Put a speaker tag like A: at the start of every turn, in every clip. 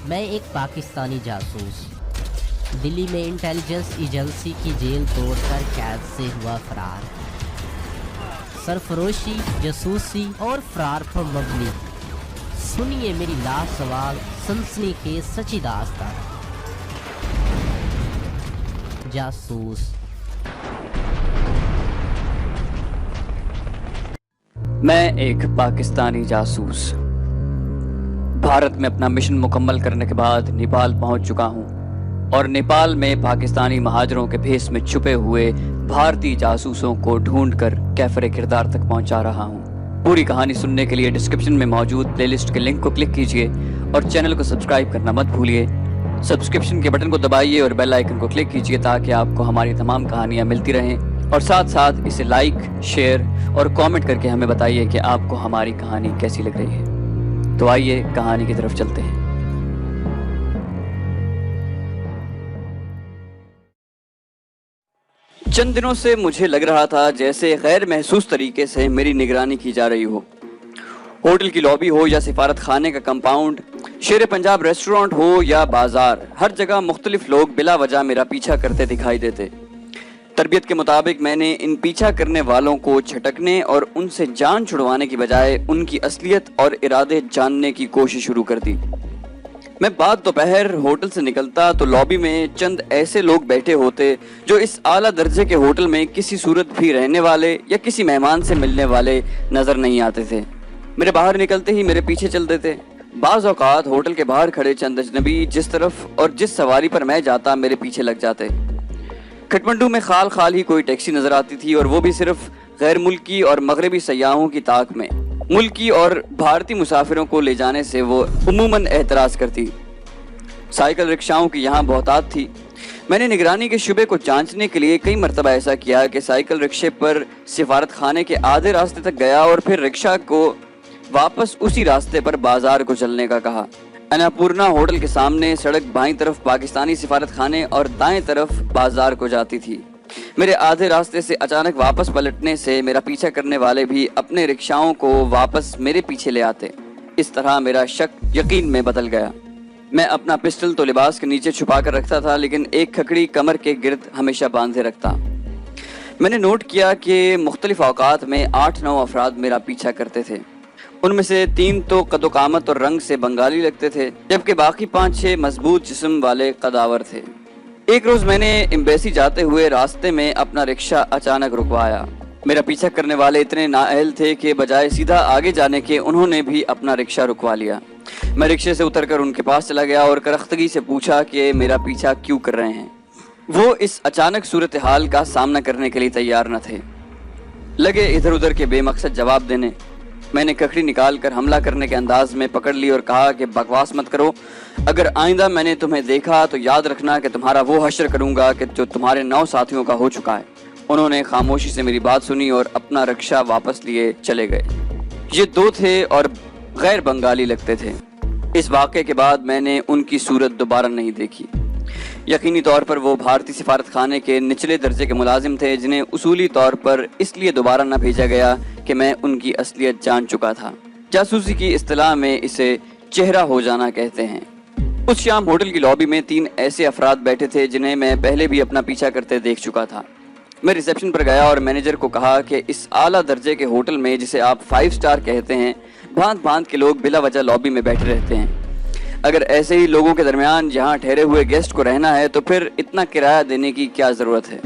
A: میں ایک پاکستانی جاسوس دلی میں انٹیلیجنس ایجنسی کی جیل توڑ کر قید سے ہوا فرار۔ سرفروشی، جاسوسی اور فرار پر مبنی سنیے میری لاسوال سنسنی خیز سچی داستان۔ جاسوس۔
B: میں ایک پاکستانی جاسوس بھارت میں اپنا مشن مکمل کرنے کے بعد نیپال پہنچ چکا ہوں اور نیپال میں پاکستانی مہاجروں کے بھیس میں چھپے ہوئے بھارتی جاسوسوں کو ڈھونڈ کر کیفر کردار تک پہنچا رہا ہوں۔ پوری کہانی سننے کے لیے ڈسکرپشن میں موجود پلے لسٹ کے لنک کو کلک کیجئے اور چینل کو سبسکرائب کرنا مت بھولیے۔ سبسکرپشن کے بٹن کو دبائیے اور بیل آئیکن کو کلک کیجئے تاکہ آپ کو ہماری تمام کہانیاں ملتی رہیں، اور ساتھ ساتھ اسے لائک، شیئر اور کامنٹ کر کے ہمیں بتائیے کہ آپ کو ہماری کہانی کیسی لگ رہی ہے۔ تو آئیے کہانی کی طرف چلتے ہیں۔ چند دنوں سے مجھے لگ رہا تھا جیسے غیر محسوس طریقے سے میری نگرانی کی جا رہی ہو۔ ہوٹل کی لابی ہو یا سفارت خانے کا کمپاؤنڈ، شیر پنجاب ریسٹورانٹ ہو یا بازار، ہر جگہ مختلف لوگ بلا وجہ میرا پیچھا کرتے دکھائی دیتے۔ تربیت کے مطابق میں نے ان پیچھا کرنے والوں کو چھٹکنے اور ان سے جان چھڑوانے کی بجائے ان کی اصلیت اور ارادے جاننے کی کوشش شروع کر دی۔ میں بعد دوپہر ہوٹل سے نکلتا تو لابی میں چند ایسے لوگ بیٹھے ہوتے جو اس اعلیٰ درجے کے ہوٹل میں کسی صورت بھی رہنے والے یا کسی مہمان سے ملنے والے نظر نہیں آتے تھے۔ میرے باہر نکلتے ہی میرے پیچھے چلتے تھے۔ بعض اوقات ہوٹل کے باہر کھڑے چند اجنبی جس طرف اور جس سواری پر میں جاتا میرے پیچھے لگ جاتے۔ کھٹمنڈو میں خال خال ہی کوئی ٹیکسی نظر آتی تھی، اور وہ بھی صرف غیر ملکی اور مغربی سیاحوں کی طاق میں۔ ملکی اور بھارتی مسافروں کو لے جانے سے وہ عموماً اعتراض کرتی۔ سائیکل رکشاؤں کی یہاں بہتات تھی۔ میں نے نگرانی کے شعبے کو جانچنے کے لیے کئی مرتبہ ایسا کیا کہ سائیکل رکشے پر سفارت خانے کے آدھے راستے تک گیا اور پھر رکشہ کو واپس اسی راستے پر بازار کو چلنے کا کہا۔ اناپورنا ہوٹل کے سامنے سڑک بائیں طرف پاکستانی سفارت خانے اور دائیں طرف بازار کو جاتی تھی۔ میرے آدھے راستے سے اچانک واپس پلٹنے سے میرا پیچھا کرنے والے بھی اپنے رکشاؤں کو واپس میرے پیچھے لے آتے۔ اس طرح میرا شک یقین میں بدل گیا۔ میں اپنا پسٹل تو لباس کے نیچے چھپا کر رکھتا تھا، لیکن ایک کھکڑی کمر کے گرد ہمیشہ باندھے رکھتا۔ میں نے نوٹ کیا کہ مختلف اوقات میں 8-9 افراد میرا پیچھا کرتے تھے۔ ان میں سے 3 تو قد و قامت اور رنگ سے بنگالی لگتے تھے، جبکہ باقی 5-6 مضبوط جسم والے قداور تھے۔ ایک روز میں نے ایمبیسی جاتے ہوئے راستے میں اپنا رکشہ اچانک رکوایا۔ میرا پیچھا کرنے والے اتنے نااہل تھے کہ بجائے سیدھا آگے جانے کے انہوں نے بھی اپنا رکشہ رکوا لیا۔ میں رکشے سے اتر کر ان کے پاس چلا گیا اور کرختگی سے پوچھا کہ میرا پیچھا کیوں کر رہے ہیں۔ وہ اس اچانک صورتحال کا سامنا کرنے کے لیے تیار نہ تھے، لگے ادھر ادھر کے بے مقصد جواب دینے۔ میں نے ککڑی نکال کر حملہ کرنے کے انداز میں پکڑ لی اور کہا کہ بکواس مت کرو، اگر آئندہ میں نے تمہیں دیکھا تو یاد رکھنا کہ تمہارا وہ حشر کروں گا کہ جو تمہارے 9 ساتھیوں کا ہو چکا ہے۔ انہوں نے خاموشی سے میری بات سنی اور اپنا رکشہ واپس لیے چلے گئے۔ یہ 2 تھے اور غیر بنگالی لگتے تھے۔ اس واقعے کے بعد میں نے ان کی صورت دوبارہ نہیں دیکھی۔ یقینی طور پر وہ بھارتی سفارت خانے کے نچلے درجے کے ملازم تھے جنہیں اصولی طور پر اس لیے دوبارہ نہ بھیجا گیا کہ میں ان کی اصلیت جان چکا تھا۔ جاسوسی کی اصطلاح میں اسے چہرہ ہو جانا کہتے ہیں۔ اس شام ہوٹل کی لابی میں 3 ایسے افراد بیٹھے تھے جنہیں میں پہلے بھی اپنا پیچھا کرتے دیکھ چکا تھا۔ میں ریسیپشن پر گیا اور مینیجر کو کہا کہ اس اعلیٰ درجے کے ہوٹل میں جسے آپ 5 سٹار کہتے ہیں، بھانت بھانت کے لوگ بلا وجہ لابی میں بیٹھے رہتے ہیں۔ اگر ایسے ہی لوگوں کے درمیان یہاں ٹھہرے ہوئے گیسٹ کو رہنا ہے تو پھر اتنا کرایہ دینے کی کیا ضرورت ہے؟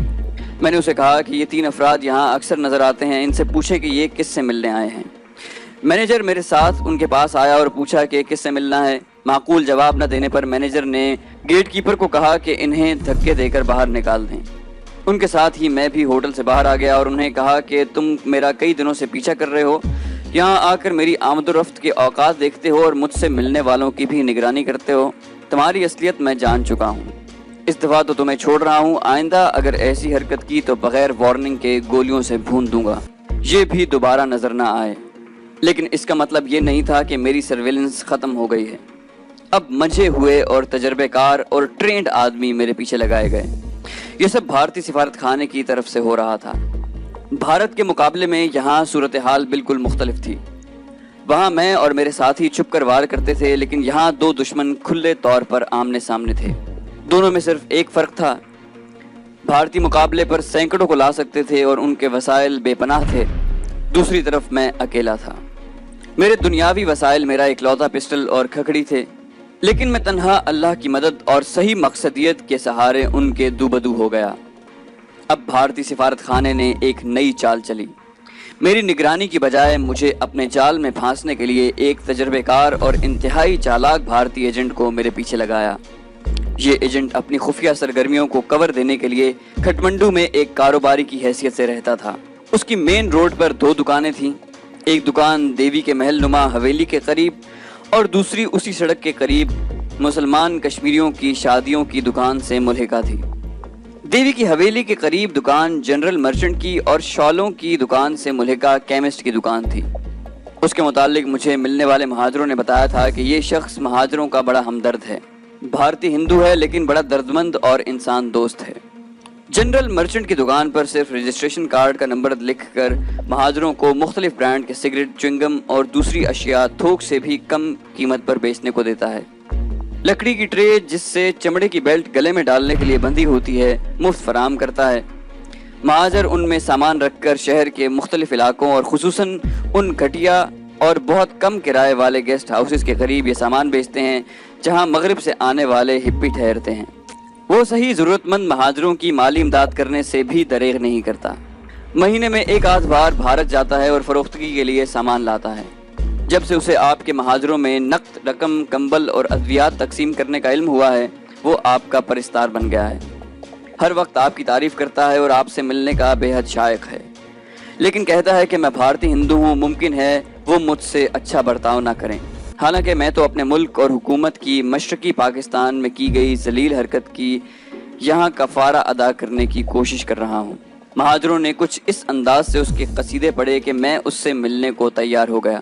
B: میں نے اسے کہا کہ یہ 3 افراد یہاں اکثر نظر آتے ہیں، ان سے پوچھیں کہ یہ کس سے ملنے آئے ہیں۔ مینیجر میرے ساتھ ان کے پاس آیا اور پوچھا کہ کس سے ملنا ہے۔ معقول جواب نہ دینے پر مینیجر نے گیٹ کیپر کو کہا کہ انہیں دھکے دے کر باہر نکال دیں۔ ان کے ساتھ ہی میں بھی ہوٹل سے باہر آ گیا اور انہیں کہا کہ تم میرا کئی دنوں سے پیچھا کر رہے ہو، یہاں آ کر میری آمد و رفت کے اوقات دیکھتے ہو اور مجھ سے ملنے والوں کی بھی نگرانی کرتے ہو۔ تمہاری اصلیت میں جان چکا ہوں، اس دفعہ تو تمہیں چھوڑ رہا ہوں، آئندہ اگر ایسی حرکت کی تو بغیر وارننگ کے گولیوں سے بھون دوں گا، یہ بھی دوبارہ نظر نہ آئے۔ لیکن اس کا مطلب یہ نہیں تھا کہ میری سرویلنس ختم ہو گئی ہے۔ اب منجھے ہوئے اور تجربے کار اور ٹرینڈ آدمی میرے پیچھے لگائے گئے۔ یہ سب بھارتی سفارت خانے کی طرف سے ہو رہا تھا۔ بھارت کے مقابلے میں یہاں صورتحال بالکل مختلف تھی۔ وہاں میں اور میرے ساتھی چھپ کر وار کرتے تھے، لیکن یہاں دو دشمن کھلے طور پر آمنے سامنے تھے۔ دونوں میں صرف ایک فرق تھا، بھارتی مقابلے پر سینکڑوں کو لا سکتے تھے اور ان کے وسائل بے پناہ تھے، دوسری طرف میں اکیلا تھا۔ میرے دنیاوی وسائل میرا اکلوتا پسٹل اور کھکڑی تھے، لیکن میں تنہا اللہ کی مدد اور صحیح مقصدیت کے سہارے ان کے دو بدو ہو گیا۔ اب بھارتی سفارت خانے نے ایک نئی چال چلی۔ میری نگرانی کی بجائے مجھے اپنے جال میں پھانسنے کے لیے ایک تجربے کار اور انتہائی چالاک بھارتی ایجنٹ کو میرے پیچھے لگایا۔ یہ ایجنٹ اپنی خفیہ سرگرمیوں کو کور دینے کے لیے کھٹمنڈو میں ایک کاروباری کی حیثیت سے رہتا تھا۔ اس کی مین روڈ پر دو دکانیں تھیں، ایک دکان دیوی کے محل نما حویلی کے قریب اور دوسری اسی سڑک کے قریب مسلمان کشمیریوں کی شادیوں کی دکان سے ملحقہ تھی۔ دیوی کی حویلی کے قریب دکان جنرل مرچنٹ کی اور شالوں کی دکان سے ملحقہ کیمسٹ کی دکان تھی۔ اس کے متعلق مجھے ملنے والے مہاجروں نے بتایا تھا کہ یہ شخص مہاجروں کا بڑا ہمدرد ہے، بھارتی ہندو ہے لیکن بڑا دردمند اور انسان دوست ہے۔ جنرل مرچنٹ کی دکان پر صرف رجسٹریشن کارڈ کا نمبر لکھ کر مہاجروں کو مختلف برانڈ کے سگریٹ، چوئنگم اور دوسری اشیاء تھوک سے بھی کم قیمت پر بیچنے کو دیتا ہے۔ لکڑی کی ٹرے جس سے چمڑے کی بیلٹ گلے میں ڈالنے کے لیے بندھی ہوتی ہے مفت فراہم کرتا ہے۔ مہاجر ان میں سامان رکھ کر شہر کے مختلف علاقوں اور خصوصاً ان گھٹیا اور بہت کم کرائے والے گیسٹ ہاؤسز کے قریب یہ سامان بیچتے ہیں جہاں مغرب سے آنے والے ہپی ٹھہرتے ہیں۔ وہ صحیح ضرورت مند مہاجروں کی مالی امداد کرنے سے بھی دریغ نہیں کرتا۔ مہینے میں ایک آدھ بار بھارت جاتا ہے اور فروختگی کے لیے سامان لاتا ہے۔ جب سے اسے آپ کے مہاجروں میں نقد رقم، کمبل اور ادویات تقسیم کرنے کا علم ہوا ہے، وہ آپ کا پرستار بن گیا ہے۔ ہر وقت آپ کی تعریف کرتا ہے اور آپ سے ملنے کا بے حد شائق ہے، لیکن کہتا ہے کہ میں بھارتی ہندو ہوں، ممکن ہے وہ مجھ سے اچھا برتاؤ نہ کریں۔ حالانکہ میں تو اپنے ملک اور حکومت کی مشرقی پاکستان میں کی گئی ذلیل حرکت کی یہاں کفارہ ادا کرنے کی کوشش کر رہا ہوں۔ مہاجروں نے کچھ اس انداز سے اس کے قصیدے پڑھے کہ میں اس سے ملنے کو تیار ہو گیا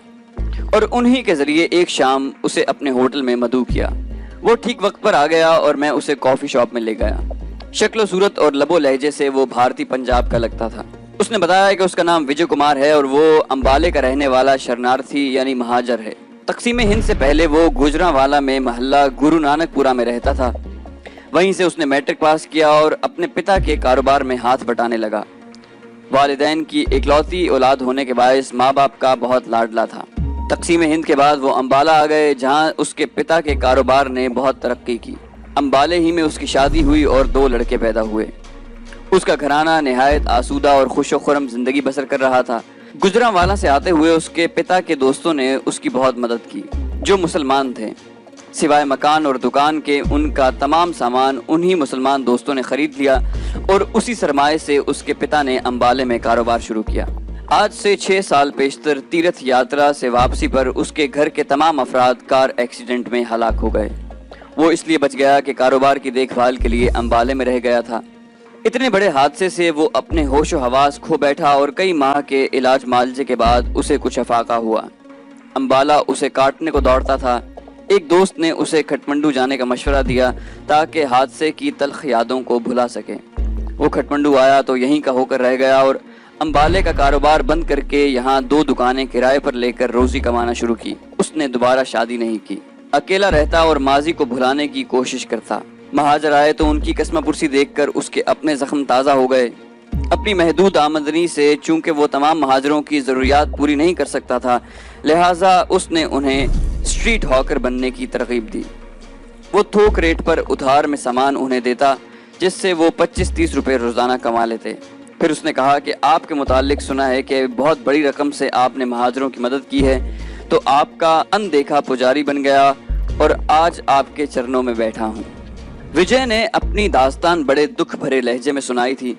B: اور انہی کے ذریعے ایک شام اسے اپنے ہوٹل میں مدعو کیا۔ وہ ٹھیک وقت پر آ گیا اور میں اسے کافی شاپ میں لے گیا۔ شکل و صورت اور لب و لہجے سے وہ بھارتی پنجاب کا لگتا تھا۔ اس نے بتایا کہ اس کا نام وجے کمار ہے اور وہ امبالے کا رہنے والا شرنارتھی یعنی مہاجر ہے۔ تقسیم ہند سے پہلے وہ گوجرانوالا میں محلہ گرو نانک پورہ میں رہتا تھا۔ وہیں سے اس نے میٹرک پاس کیا اور اپنے پتا کے کاروبار میں ہاتھ بٹانے لگا۔ والدین کی اکلوتی اولاد ہونے کے باعث ماں باپ کا بہت لاڈلا تھا۔ تقسیم ہند کے بعد وہ امبالہ آ گئے جہاں اس کے پتا کے کاروبار نے بہت ترقی کی۔ امبالے ہی میں اس کی شادی ہوئی اور 2 لڑکے پیدا ہوئے۔ اس کا گھرانہ نہایت آسودہ اور خوش و خرم زندگی بسر کر رہا تھا۔ گجرانوالا سے آتے ہوئے اس کے پتا کے دوستوں نے اس کی بہت مدد کی جو مسلمان تھے۔ سوائے مکان اور دکان کے ان کا تمام سامان انہی مسلمان دوستوں نے خرید لیا اور اسی سرمایے سے اس کے پتا نے امبالے میں کاروبار شروع کیا۔ آج سے 6 سال پیشتر تیرتھ یاترا سے واپسی پر اس کے گھر کے تمام افراد کار ایکسیڈنٹ میں ہلاک ہو گئے۔ وہ اس لیے بچ گیا کہ کاروبار کی دیکھ بھال کے لیے امبالے میں رہ گیا تھا۔ اتنے بڑے حادثے سے وہ اپنے ہوش و حواس کھو بیٹھا اور کئی ماہ کے علاج معالجے کے بعد اسے کچھ افاقہ ہوا۔ امبالہ اسے کاٹنے کو دوڑتا تھا۔ ایک دوست نے اسے کھٹمنڈو جانے کا مشورہ دیا تاکہ حادثے کی تلخ یادوں کو بھلا سکے۔ وہ کھٹمنڈو آیا تو یہیں کا ہو کر رہ گیا اور امبالے کا کاروبار بند کر کے یہاں 2 دکانیں کرائے پر لے کر روزی کمانا شروع کی۔ اس نے دوبارہ شادی نہیں کی، اکیلا رہتا اور ماضی کو بھلانے کی کوشش کرتا۔ مہاجر آئے تو ان کی قسمہ پرسی دیکھ کر اس کے اپنے زخم تازہ ہو گئے۔ اپنی محدود آمدنی سے چونکہ وہ تمام مہاجروں کی ضروریات پوری نہیں کر سکتا تھا، لہٰذا اس نے انہیں اسٹریٹ ہاکر بننے کی ترغیب دی۔ وہ تھوک ریٹ پر ادھار میں سامان انہیں دیتا جس سے وہ 25-30 روپے روزانہ کما لیتے۔ پھر اس نے کہا کہ آپ کے متعلق سنا ہے کہ بہت بڑی رقم سے آپ نے مہاجروں کی مدد کی ہے، تو آپ کا اندیکھا پجاری بن گیا اور آج آپ کے چرنوں میں بیٹھا ہوں۔ وجے نے اپنی داستان بڑے دکھ بھرے لہجے میں سنائی تھی۔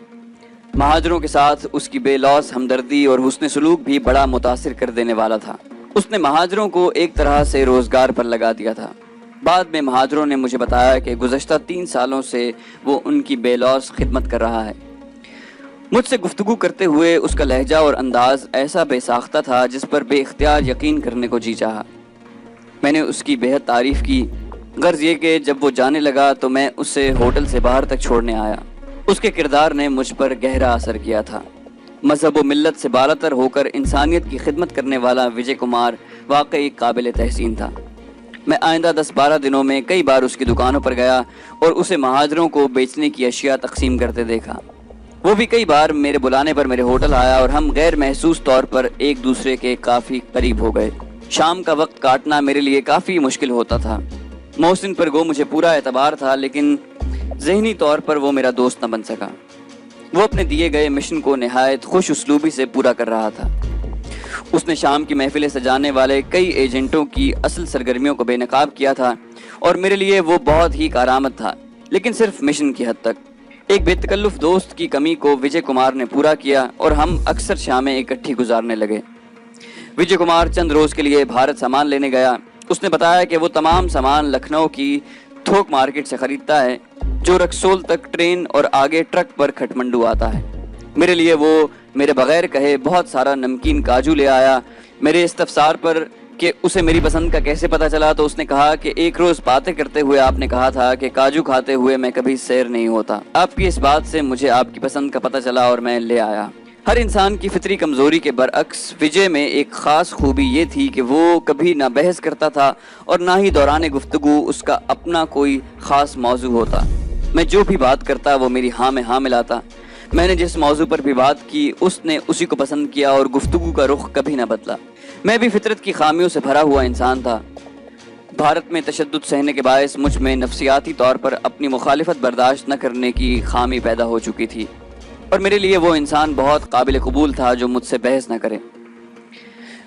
B: مہاجروں کے ساتھ اس کی بے لوث ہمدردی اور حسن سلوک بھی بڑا متاثر کر دینے والا تھا۔ اس نے مہاجروں کو ایک طرح سے روزگار پر لگا دیا تھا۔ بعد میں مہاجروں نے مجھے بتایا کہ گزشتہ 3 سالوں سے وہ ان کی بے لوث خدمت کر رہا ہے۔ مجھ سے گفتگو کرتے ہوئے اس کا لہجہ اور انداز ایسا بے ساختہ تھا جس پر بے اختیار یقین کرنے کو جی چاہا۔ میں نے اس کی بے حد تعریف کی، غرض یہ کہ جب وہ جانے لگا تو میں اسے ہوٹل سے باہر تک چھوڑنے آیا۔ اس کے کردار نے مجھ پر گہرا اثر کیا تھا۔ مذہب و ملت سے بالاتر ہو کر انسانیت کی خدمت کرنے والا وجے کمار واقعی قابل تحسین تھا۔ میں آئندہ 10-12 دنوں میں کئی بار اس کی دکانوں پر گیا اور اسے مہاجروں کو بیچنے کی اشیاء تقسیم کرتے دیکھا۔ وہ بھی کئی بار میرے بلانے پر میرے ہوٹل آیا اور ہم غیر محسوس طور پر ایک دوسرے کے کافی قریب ہو گئے۔ شام کا وقت کاٹنا میرے لیے کافی مشکل ہوتا تھا۔ محسن پر گو مجھے پورا اعتبار تھا، لیکن ذہنی طور پر وہ میرا دوست نہ بن سکا۔ وہ اپنے دیے گئے مشن کو نہایت خوش اسلوبی سے پورا کر رہا تھا۔ اس نے شام کی محفلیں سجانے والے کئی ایجنٹوں کی اصل سرگرمیوں کو بے نقاب کیا تھا اور میرے لیے وہ بہت ہی کارآمد تھا، لیکن صرف مشن کی حد تک۔ ایک بے تکلف دوست کی کمی کو وجے کمار نے پورا کیا اور ہم اکثر شامیں اکٹھی گزارنے لگے۔ وجے کمار چند روز کے لیے بھارت سامان لینے گیا۔ اس نے بتایا کہ وہ تمام سامان لکھنؤ کی تھوک مارکیٹ سے خریدتا ہے، جو رکسول تک ٹرین اور آگے ٹرک پر کھٹمنڈو آتا ہے۔ میرے لیے وہ میرے بغیر کہے بہت سارا نمکین کاجو لے آیا۔ میرے استفسار پر کہ اسے میری پسند کا کیسے پتہ چلا تو اس نے کہا کہ ایک روز باتیں کرتے ہوئے آپ نے کہا تھا کہ کاجو کھاتے ہوئے میں کبھی سیر نہیں ہوتا۔ آپ کی اس بات سے مجھے آپ کی پسند کا پتہ چلا اور میں لے آیا۔ ہر انسان کی فطری کمزوری کے برعکس وجے میں ایک خاص خوبی یہ تھی کہ وہ کبھی نہ بحث کرتا تھا اور نہ ہی دوران گفتگو اس کا اپنا کوئی خاص موضوع ہوتا۔ میں جو بھی بات کرتا وہ میری ہاں میں ہاں ملاتا۔ میں نے جس موضوع پر بھی بات کی اس نے اسی کو پسند کیا اور گفتگو کا رخ کبھی نہ بدلا۔ میں بھی فطرت کی خامیوں سے بھرا ہوا انسان تھا۔ بھارت میں تشدد سہنے کے باعث مجھ میں نفسیاتی طور پر اپنی مخالفت برداشت نہ کرنے کی خامی پیدا ہو چکی تھی، اور میرے لیے وہ انسان بہت قابل قبول تھا جو مجھ سے بحث نہ کرے۔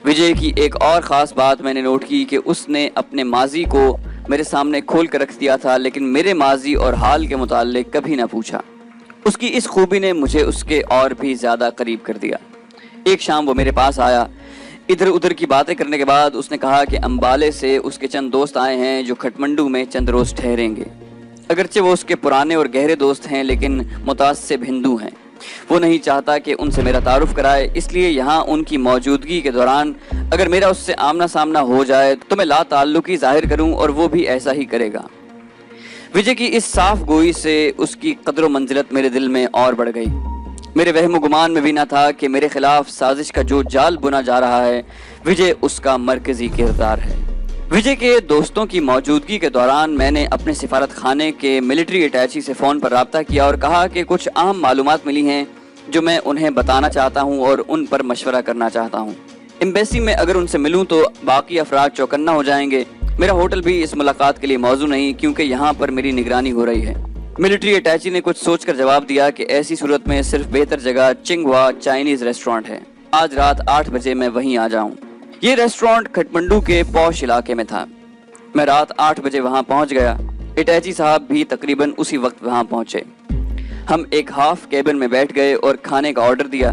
B: وجے کی ایک اور خاص بات میں نے نوٹ کی کہ اس نے اپنے ماضی کو میرے سامنے کھول کر رکھ دیا تھا، لیکن میرے ماضی اور حال کے متعلق کبھی نہ پوچھا۔ اس کی اس خوبی نے مجھے اس کے اور بھی زیادہ قریب کر دیا۔ ایک شام وہ میرے پاس آیا۔ ادھر ادھر کی باتیں کرنے کے بعد اس نے کہا کہ امبالے سے اس کے چند دوست آئے ہیں جو کھٹمنڈو میں چند روز ٹھہریں گے۔ اگرچہ وہ اس کے پرانے اور گہرے دوست ہیں، لیکن متعصب ہندو ہیں۔ وہ نہیں چاہتا کہ ان سے میرا تعارف کرائے، اس لیے یہاں ان کی موجودگی کے دوران اگر میرا اس سے آمنا سامنا ہو جائے تو میں لا تعلقی ظاہر کروں اور وہ بھی ایسا ہی کرے گا۔ وجے کی اس صاف گوئی سے اس کی قدر و منزلت میرے دل میں اور بڑھ گئی۔ میرے وہم و گمان میں بھی نہ تھا کہ میرے خلاف سازش کا جو جال بنا جا رہا ہے وجے اس کا مرکزی کردار ہے۔ وجے کے دوستوں کی موجودگی کے دوران میں نے اپنے سفارت خانے کے ملٹری اٹیچی سے فون پر رابطہ کیا اور کہا کہ کچھ اہم معلومات ملی ہیں جو میں انہیں بتانا چاہتا ہوں اور ان پر مشورہ کرنا چاہتا ہوں۔ ایمبیسی میں اگر ان سے ملوں تو باقی افراد چوکنا ہو جائیں گے۔ میرا ہوٹل بھی اس ملاقات کے لیے موزوں نہیں، کیونکہ یہاں پر میری نگرانی ہو رہی ہے۔ ملٹری اٹیچی نے کچھ سوچ کر جواب دیا کہ ایسی صورت میں صرف بہتر جگہ چنگوا چائنیز ریسٹورانٹ ہے۔ آج رات 8 بجے میں وہیں آ جاؤں۔ یہ ریسٹورانٹ کھٹمنڈو کے پوش علاقے میں تھا۔ میں رات 8 بجے وہاں پہنچ گیا۔ اٹیچی صاحب بھی تقریباً اسی وقت وہاں پہنچے۔ ہم ایک ہاف کیبن میں بیٹھ گئے اور کھانے کا آرڈر دیا۔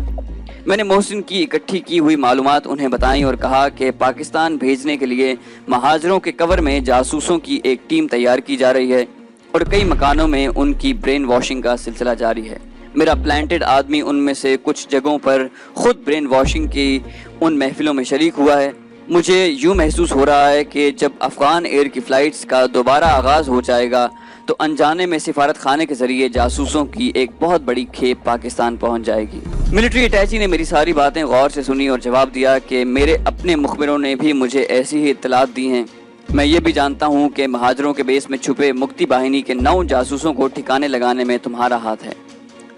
B: میں نے محسن کی اکٹھی کی ہوئی معلومات انہیں بتائیں اور کہا کہ پاکستان بھیجنے کے لیے مہاجروں کے کور میں جاسوسوں کی ایک ٹیم تیار کی جا رہی ہے اور کئی مکانوں میں ان کی برین واشنگ کا سلسلہ جاری ہے۔ میرا پلانٹڈ آدمی ان میں سے کچھ جگہوں پر خود برین واشنگ کی ان محفلوں میں شریک ہوا ہے۔ مجھے یوں محسوس ہو رہا ہے کہ جب افغان ایئر کی فلائٹس کا دوبارہ آغاز ہو جائے گا تو انجانے میں سفارت خانے کے ذریعے جاسوسوں کی ایک بہت بڑی کھیپ پاکستان پہنچ جائے گی۔ ملٹری اٹیچی نے میری ساری باتیں غور سے سنی اور جواب دیا کہ میرے اپنے مخبروں نے بھی مجھے ایسی ہی اطلاعات دی ہیں۔ میں یہ بھی جانتا ہوں کہ مہاجروں کے بیس میں چھپے مکتی باہنی کے 9 جاسوسوں کو ٹھکانے لگانے میں تمہارا ہاتھ ہے۔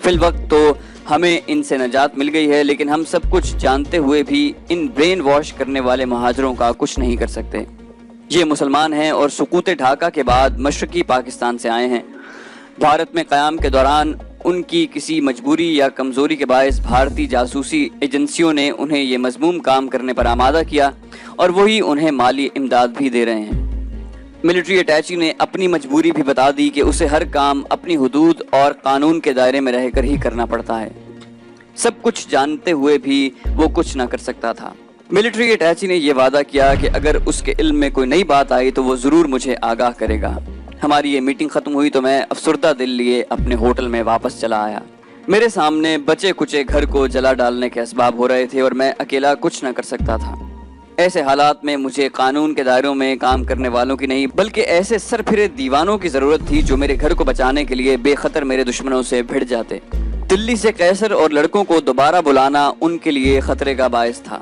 B: فی الوقت تو ہمیں ان سے نجات مل گئی ہے، لیکن ہم سب کچھ جانتے ہوئے بھی ان برین واش کرنے والے مہاجروں کا کچھ نہیں کر سکتے۔ یہ مسلمان ہیں اور سقوط ڈھاکہ کے بعد مشرقی پاکستان سے آئے ہیں۔ بھارت میں قیام کے دوران ان کی کسی مجبوری یا کمزوری کے باعث بھارتی جاسوسی ایجنسیوں نے انہیں یہ مذموم کام کرنے پر آمادہ کیا اور وہی انہیں مالی امداد بھی دے رہے ہیں۔ ملٹری اٹیچی نے اپنی مجبوری بھی بتا دی کہ اسے ہر کام اپنی حدود اور قانون کے دائرے میں رہ کر ہی کرنا پڑتا ہے۔ سب کچھ جانتے ہوئے بھی وہ کچھ نہ کر سکتا تھا۔ ملٹری اٹیچی نے یہ وعدہ کیا کہ اگر اس کے علم میں کوئی نئی بات آئی تو وہ ضرور مجھے آگاہ کرے گا۔ ہماری یہ میٹنگ ختم ہوئی تو میں افسردہ دل لیے اپنے ہوٹل میں واپس چلا آیا۔ میرے سامنے بچے کچے گھر کو جلا ڈالنے کے اسباب ہو رہے تھے اور میں اکیلا کچھ نہ کر سکتا تھا۔ ایسے حالات میں مجھے قانون کے دائروں میں کام کرنے والوں کی نہیں بلکہ ایسے سر پھرے دیوانوں کی ضرورت تھی جو میرے گھر کو بچانے کے لیے بے خطر میرے دشمنوں سے بھڑ جاتے۔ دلی سے قیصر اور لڑکوں کو دوبارہ بلانا ان کے لیے خطرے کا باعث تھا۔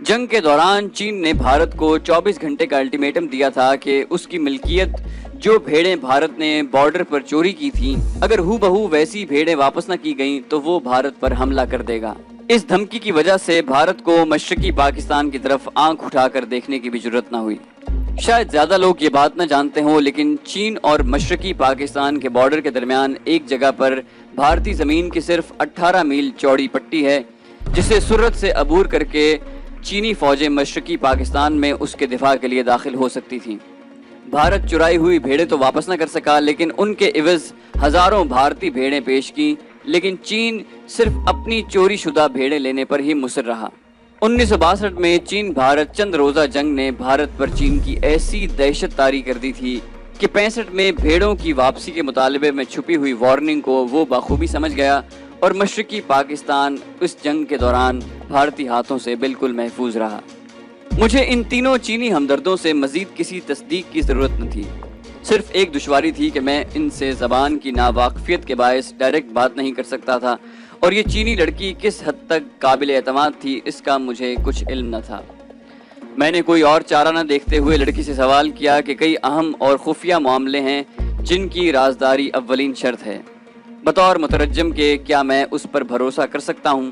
B: جنگ کے دوران چین نے بھارت کو 24 گھنٹے کا الٹیمیٹم دیا تھا کہ اس کی ملکیت جو بھیڑیں بھارت نے بارڈر پر چوری کی تھیں، اگر ہو بہو ویسی بھیڑیں واپس نہ کی گئیں تو وہ بھارت پر حملہ کر دے گا۔ اس دھمکی کی وجہ سے بھارت کو مشرقی پاکستان کی طرف آنکھ اٹھا کر دیکھنے کی بھی جرت نہ ہوئی۔ شاید زیادہ لوگ یہ بات نہ جانتے ہوں، لیکن چین اور مشرقی پاکستان کے بارڈر کے درمیان ایک جگہ پر بھارتی زمین کی صرف 18 میل چوڑی پٹی ہے، جسے سرعت سے عبور کر کے چینی فوجیں مشرقی پاکستان میں اس کے دفاع کے لیے داخل ہو سکتی تھیں۔ بھارت چرائی ہوئی بھیڑیں تو واپس نہ کر سکا، لیکن ان کے عوض ہزاروں بھارتی بھیڑیں پیش کی، لیکن چین صرف اپنی چوری شدہ بھیڑیں لینے پر ہی مصر رہا۔ 1962 میں چین بھارت چند روزہ جنگ نے بھارت پر چین کی ایسی دہشت طاری کر دی تھی کہ 65 میں بھیڑوں کی واپسی کے مطالبے میں چھپی ہوئی وارننگ کو وہ بخوبی سمجھ گیا اور مشرقی پاکستان اس جنگ کے دوران بھارتی ہاتھوں سے بالکل محفوظ رہا۔ مجھے ان تینوں چینی ہمدردوں سے مزید کسی تصدیق کی ضرورت نہ تھی، صرف ایک دشواری تھی کہ میں ان سے زبان کی ناواقفیت کے باعث ڈائریکٹ بات نہیں کر سکتا تھا، اور یہ چینی لڑکی کس حد تک قابل اعتماد تھی اس کا مجھے کچھ علم نہ تھا۔ میں نے کوئی اور چارہ نہ دیکھتے ہوئے لڑکی سے سوال کیا کہ کئی اہم اور خفیہ معاملے ہیں جن کی رازداری اولین شرط ہے، بطور مترجم کے کیا میں اس پر بھروسہ کر سکتا ہوں؟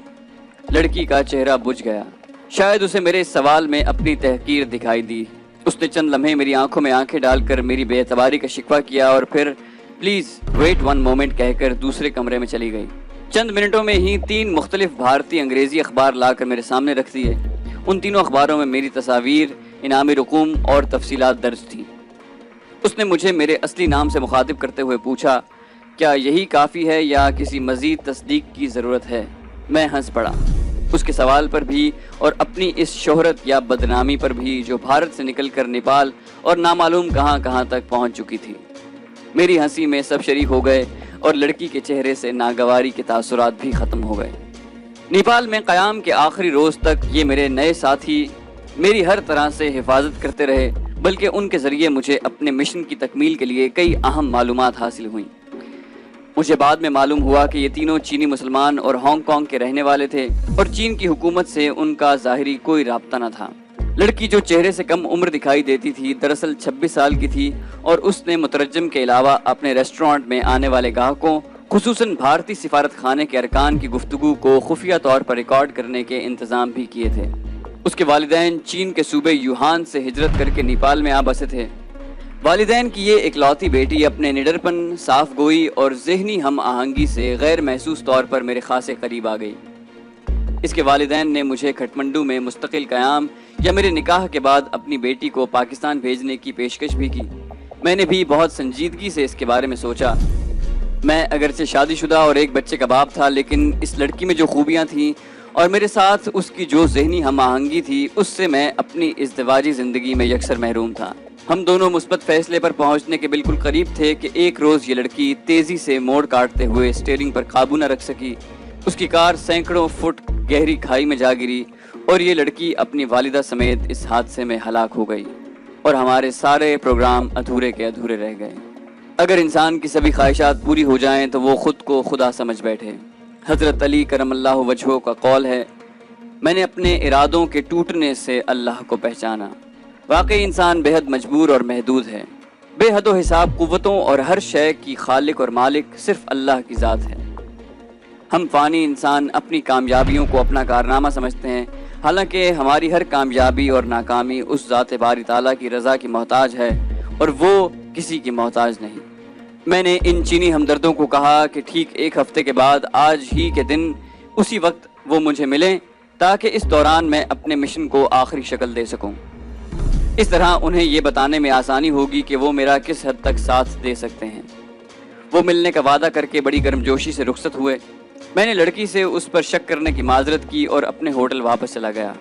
B: لڑکی کا چہرہ بجھ گیا، شاید اسے میرے اس سوال میں اپنی تحقیر دکھائی دی۔ اس نے چند لمحے میری آنکھوں میں آنکھیں ڈال کر میری بے اعتباری کا شکوہ کیا اور پھر پلیز ویٹ 1 مومنٹ کہہ کر دوسرے کمرے میں چلی گئی۔ چند منٹوں میں ہی 3 مختلف بھارتی انگریزی اخبار لا کر میرے سامنے رکھ دیے۔ ان تینوں اخباروں میں میری تصاویر، انعامی رقوم اور تفصیلات درج تھیں۔ اس نے مجھے میرے اصلی نام سے مخاطب کرتے ہوئے پوچھا، کیا یہی کافی ہے یا کسی مزید تصدیق کی ضرورت ہے؟ میں ہنس پڑا، اس کے سوال پر بھی اور اپنی اس شہرت یا بدنامی پر بھی جو بھارت سے نکل کر نیپال اور نامعلوم کہاں کہاں تک پہنچ چکی تھی۔ میری ہنسی میں سب شریک ہو گئے اور لڑکی کے چہرے سے ناگواری کے تاثرات بھی ختم ہو گئے۔ نیپال میں قیام کے آخری روز تک یہ میرے نئے ساتھی میری ہر طرح سے حفاظت کرتے رہے، بلکہ ان کے ذریعے مجھے اپنے مشن کی تکمیل کے لیے کئی اہم معلومات حاصل ہوئیں۔ مجھے بعد میں معلوم ہوا کہ یہ تینوں چینی مسلمان اور ہانگ کانگ کے رہنے والے تھے اور چین کی حکومت سے ان کا ظاہری کوئی رابطہ نہ تھا۔ لڑکی جو چہرے سے کم عمر دکھائی دیتی تھی دراصل 26 سال کی تھی، اور اس نے مترجم کے علاوہ اپنے ریسٹورانٹ میں آنے والے گاہکوں، خصوصاً بھارتی سفارت خانے کے ارکان کی گفتگو کو خفیہ طور پر ریکارڈ کرنے کے انتظام بھی کیے تھے۔ اس کے والدین چین کے صوبے یوہان سے ہجرت کر کے نیپال میں آ بسے تھے۔ والدین کی یہ اکلوتی بیٹی اپنے نڈرپن، صاف گوئی اور ذہنی ہم آہنگی سے غیر محسوس طور پر میرے خاصے قریب آ گئی۔ اس کے والدین نے مجھے کھٹمنڈو میں مستقل قیام یا میرے نکاح کے بعد اپنی بیٹی کو پاکستان بھیجنے کی پیشکش بھی کی۔ میں نے بھی بہت سنجیدگی سے اس کے بارے میں سوچا۔ میں اگرچہ شادی شدہ اور ایک بچے کا باپ تھا، لیکن اس لڑکی میں جو خوبیاں تھیں اور میرے ساتھ اس کی جو ذہنی ہم آہنگی تھی، اس سے میں اپنی ازدواجی زندگی میں یکسر محروم تھا۔ ہم دونوں مثبت فیصلے پر پہنچنے کے بالکل قریب تھے کہ ایک روز یہ لڑکی تیزی سے موڑ کاٹتے ہوئے اسٹیئرنگ پر قابو نہ رکھ سکی، اس کی کار سینکڑوں فٹ گہری کھائی میں جا گری اور یہ لڑکی اپنی والدہ سمیت اس حادثے میں ہلاک ہو گئی، اور ہمارے سارے پروگرام ادھورے کے ادھورے رہ گئے۔ اگر انسان کی سبھی خواہشات پوری ہو جائیں تو وہ خود کو خدا سمجھ بیٹھے۔ حضرت علی کرم اللہ وجہہ کا قول ہے، میں نے اپنے ارادوں کے ٹوٹنے سے اللہ کو پہچانا۔ واقعی انسان بے حد مجبور اور محدود ہے، بے حد و حساب قوتوں اور ہر شے کی خالق اور مالک صرف اللہ کی ذات ہے۔ ہم فانی انسان اپنی کامیابیوں کو اپنا کارنامہ سمجھتے ہیں، حالانکہ ہماری ہر کامیابی اور ناکامی اس ذات باری تعالیٰ کی رضا کی محتاج ہے اور وہ کسی کی محتاج نہیں۔ میں نے ان چینی ہمدردوں کو کہا کہ ٹھیک 1 ہفتے کے بعد آج ہی کے دن اسی وقت وہ مجھے ملیں تاکہ اس دوران میں اپنے مشن کو آخری شکل دے سکوں۔ اس طرح انہیں یہ بتانے میں آسانی ہوگی کہ وہ میرا کس حد تک ساتھ دے سکتے ہیں۔ وہ ملنے کا وعدہ کر کے بڑی گرمجوشی سے رخصت ہوئے۔ میں نے لڑکی سے اس پر شک کرنے کی معذرت کی اور اپنے ہوٹل واپس چلا گیا۔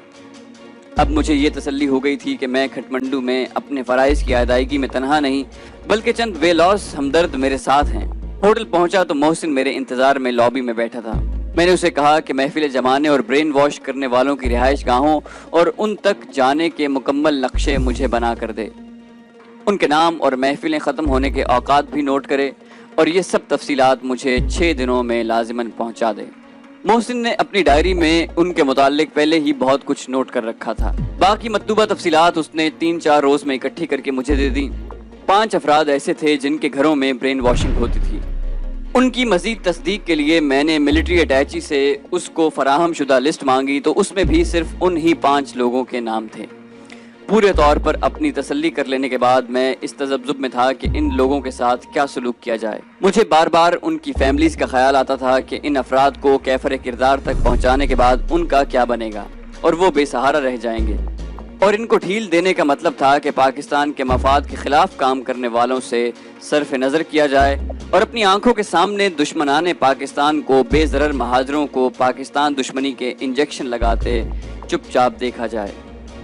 B: اب مجھے یہ تسلی ہو گئی تھی کہ میں کھٹمنڈو میں اپنے فرائض کی ادائیگی میں تنہا نہیں، بلکہ چند بے لوث ہمدرد میرے ساتھ ہیں۔ ہوٹل پہنچا تو محسن میرے انتظار میں لابی میں بیٹھا تھا۔ میں نے اسے کہا کہ محفل جمانے اور برین واش کرنے والوں کی رہائش گاہوں اور ان تک جانے کے مکمل نقشے مجھے بنا کر دے، ان کے نام اور محفلیں ختم ہونے کے اوقات بھی نوٹ کرے، اور یہ سب تفصیلات مجھے 6 دنوں میں لازماً پہنچا دے۔ محسن نے اپنی ڈائری میں ان کے متعلق پہلے ہی بہت کچھ نوٹ کر رکھا تھا. باقی مطلوبہ تفصیلات اس نے 3-4 روز میں اکٹھی کر کے مجھے دے دی. 5 افراد ایسے تھے جن کے گھروں میں برین واشنگ ہوتی تھی. ان کی مزید تصدیق کے لیے میں نے ملٹری اٹیچی سے اس کو فراہم شدہ لسٹ مانگی تو اس میں بھی صرف ان ہی 5 لوگوں کے نام تھے. پورے طور پر اپنی تسلی کر لینے کے بعد میں اس تذبذب میں تھا کہ ان لوگوں کے ساتھ کیا سلوک کیا جائے. مجھے بار بار ان کی فیملیز کا خیال آتا تھا کہ ان افراد کو کیفر کردار تک پہنچانے کے بعد ان کا کیا بنے گا اور وہ بے سہارا رہ جائیں گے. اور ان کو ڈھیل دینے کا مطلب تھا کہ پاکستان کے مفاد کے خلاف کام کرنے والوں سے صرف نظر کیا جائے اور اپنی آنکھوں کے سامنے دشمنان پاکستان کو بے ضرر مہاجروں کو پاکستان دشمنی کے انجیکشن لگاتے چپ چاپ دیکھا جائے.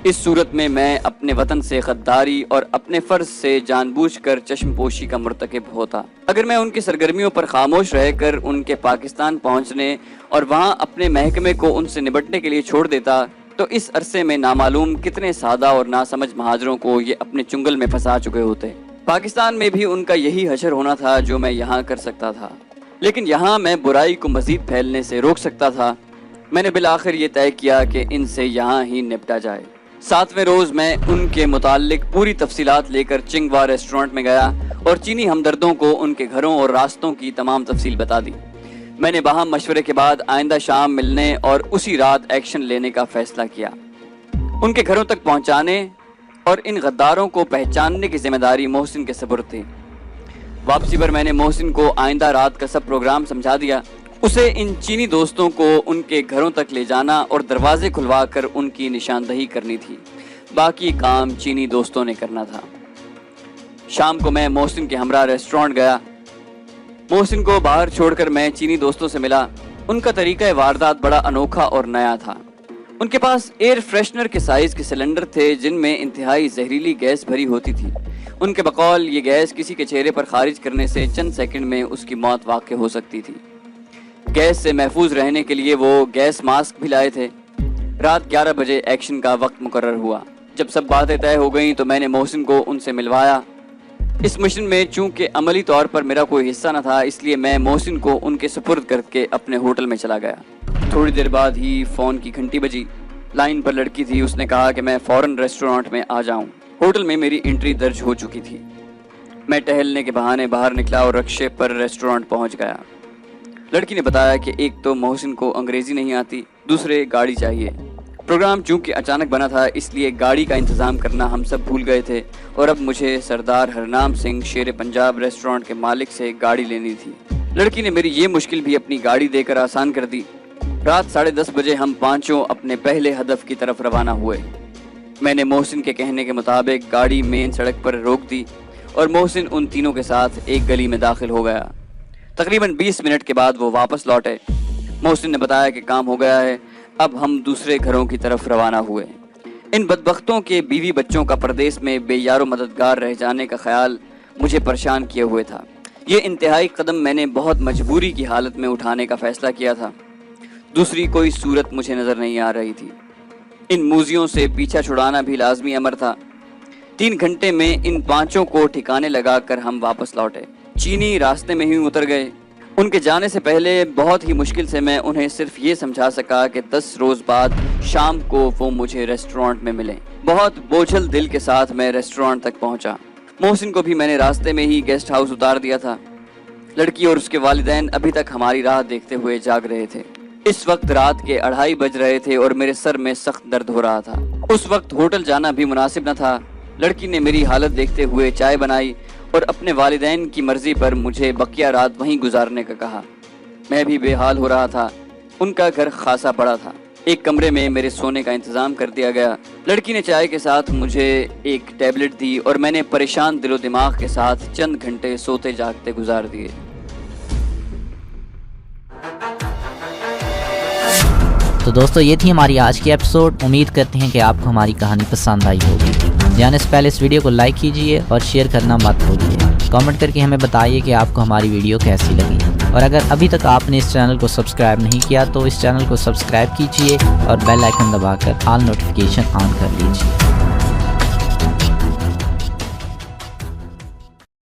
B: اس صورت میں میں اپنے وطن سے غداری اور اپنے فرض سے جان بوجھ کر چشم پوشی کا مرتکب ہوتا. اگر میں ان کی سرگرمیوں پر خاموش رہ کر ان کے پاکستان پہنچنے اور وہاں اپنے محکمے کو ان سے نبٹنے کے لیے چھوڑ دیتا تو اس عرصے میں نامعلوم کتنے سادہ اور ناسمجھ مہاجروں کو یہ اپنے چنگل میں پھنسا چکے ہوتے. پاکستان میں بھی ان کا یہی حشر ہونا تھا جو میں یہاں کر سکتا تھا، لیکن یہاں میں برائی کو مزید پھیلنے سے روک سکتا تھا. میں نے بالآخر یہ طے کیا کہ ان سے یہاں ہی نپٹا جائے. 7ویں روز میں ان کے متعلق پوری تفصیلات لے کر چنگوا ریسٹورنٹ میں گیا اور چینی ہمدردوں کو ان کے گھروں اور راستوں کی تمام تفصیل بتا دی. میں نے باہم مشورے کے بعد آئندہ شام ملنے اور اسی رات ایکشن لینے کا فیصلہ کیا. ان کے گھروں تک پہنچانے اور ان غداروں کو پہچاننے کی ذمہ داری محسن کے سپرد تھی. واپسی پر میں نے محسن کو آئندہ رات کا سب پروگرام سمجھا دیا. اسے ان چینی دوستوں کو ان کے گھروں تک لے جانا اور دروازے کھلوا کر ان کی نشاندہی کرنی تھی. باقی کام چینی دوستوں نے کرنا تھا. شام کو میں محسن کے ہمراہ ریسٹورنٹ گیا. محسن کو باہر چھوڑ کر میں چینی دوستوں سے ملا. ان کا طریقہ واردات بڑا انوکھا اور نیا تھا. ان کے پاس ایئر فریشنر کے سائز کے سلنڈر تھے جن میں انتہائی زہریلی گیس بھری ہوتی تھی. ان کے بقول یہ گیس کسی کے چہرے پر خارج کرنے سے چند سیکنڈ میں اس کی موت واقع ہو سکتی تھی. گیس سے محفوظ رہنے کے لیے وہ گیس ماسک بھی لائے تھے. رات 11 بجے ایکشن کا وقت مقرر ہوا. جب سب باتیں طے ہو گئیں تو میں نے محسن کو ان سے ملوایا. اس مشن میں چونکہ عملی طور پر میرا کوئی حصہ نہ تھا اس لیے میں محسن کو ان کے سپرد کر کے اپنے ہوٹل میں چلا گیا. تھوڑی دیر بعد ہی فون کی گھنٹی بجی. لائن پر لڑکی تھی. اس نے کہا کہ میں فوراً ریسٹورنٹ میں آ جاؤں. ہوٹل میں میری انٹری درج ہو چکی تھی. میں ٹہلنے کے بہانے باہر نکلا اور رکشے پر ریسٹورنٹ پہنچ گیا. لڑکی نے بتایا کہ ایک تو محسن کو انگریزی نہیں آتی، دوسرے گاڑی چاہیے. پروگرام چونکہ اچانک بنا تھا اس لیے گاڑی کا انتظام کرنا ہم سب بھول گئے تھے اور اب مجھے سردار ہرنام سنگھ شیر پنجاب ریسٹورنٹ کے مالک سے گاڑی لینی تھی. لڑکی نے میری یہ مشکل بھی اپنی گاڑی دے کر آسان کر دی. رات 10:30 بجے ہم پانچوں اپنے پہلے ہدف کی طرف روانہ ہوئے. میں نے محسن کے کہنے کے مطابق گاڑی مین سڑک پر روک دی اور محسن ان تینوں کے ساتھ ایک گلی میں داخل ہو گیا. تقریباً 20 منٹ کے بعد وہ واپس لوٹے. محسن نے بتایا کہ کام ہو گیا ہے. اب ہم دوسرے گھروں کی طرف روانہ ہوئے. ان بدبختوں کے بیوی بچوں کا پردیس میں بے یار و مددگار رہ جانے کا خیال مجھے پریشان کیے ہوئے تھا. یہ انتہائی قدم میں نے بہت مجبوری کی حالت میں اٹھانے کا فیصلہ کیا تھا. دوسری کوئی صورت مجھے نظر نہیں آ رہی تھی. ان موذیوں سے پیچھا چھڑانا بھی لازمی امر تھا. 3 گھنٹے میں ان پانچوں کو ٹھکانے لگا کر ہم واپس لوٹے. چینی راستے میں ہی اتر گئے. ان کے جانے سے پہلے بہت ہی مشکل سے میں انہیں صرف یہ سمجھا سکا کہ 10 روز بعد شام کو وہ مجھے ریسٹورنٹ میں ملیں. بہت بوجھل دل کے ساتھ میں ریسٹورنٹ تک پہنچا. محسن کو بھی میں نے راستے میں ہی گیسٹ ہاؤس اتار دیا تھا. لڑکی اور اس کے والدین ابھی تک ہماری راہ دیکھتے ہوئے جاگ رہے تھے. اس وقت رات کے 2:30 بج رہے تھے اور میرے سر میں سخت درد ہو رہا تھا. اس وقت ہوٹل جانا بھی مناسب نہ تھا. لڑکی نے میری حالت دیکھتے ہوئے چائے بنائی اور اپنے والدین کی مرضی پر مجھے بقیہ رات وہیں گزارنے کا کہا. میں بھی بے حال ہو رہا تھا. ان کا گھر خاصا بڑا تھا. ایک کمرے میں میرے سونے کا انتظام کر دیا گیا. لڑکی نے چائے کے ساتھ مجھے ایک ٹیبلٹ دی اور میں نے پریشان دل و دماغ کے ساتھ چند گھنٹے سوتے جاگتے گزار دیے.
C: تو دوستو یہ تھی ہماری آج کی ایپیسوڈ. امید کرتے ہیں کہ آپ کو ہماری کہانی پسند آئی ہوگی. جانے سے پہلے اس ویڈیو کو لائک کیجئے اور شیئر کرنا مت بھولیے. کامنٹ کر کے ہمیں بتائیے کہ آپ کو ہماری ویڈیو کیسی لگی. اور اگر ابھی تک آپ نے اس چینل کو سبسکرائب نہیں کیا تو اس چینل کو سبسکرائب کیجئے اور بیل آئیکن دبا کر آل نوٹیفیکیشن آن کر لیجئے.